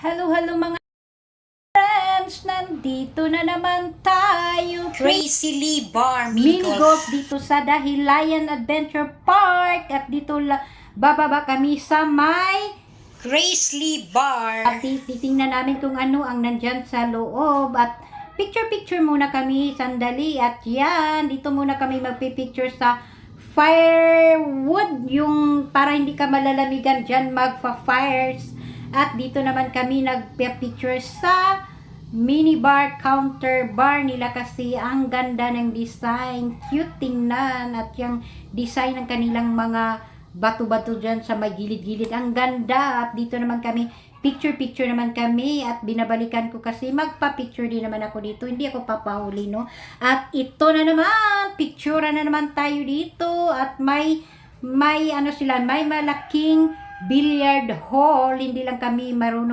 Hello, hello mga friends! Nandito na naman tayo. Crazy Lee Bar Mini golf dito sa Dahilayan Adventure Park. At dito bababa kami sa may Grace Lee Bar. At titingnan namin kung ano ang nandyan sa loob. At picture muna kami sandali. At yan, dito muna kami magpipicture sa firewood. Yung para hindi ka malalamigan dyan magpa-fires. At dito naman kami nagpa-picture sa mini bar, counter bar nila kasi ang ganda ng design. Cute tingnan. At yung design ng kanilang mga bato-bato dyan sa may gilid-gilid. Ang ganda. At dito naman kami, picture naman kami. At binabalikan ko kasi magpa-picture din naman ako dito. Hindi ako papahuli, no? At ito na naman, picture na naman tayo dito. At may ano sila, may malaking billiard hall. Hindi lang kami marunong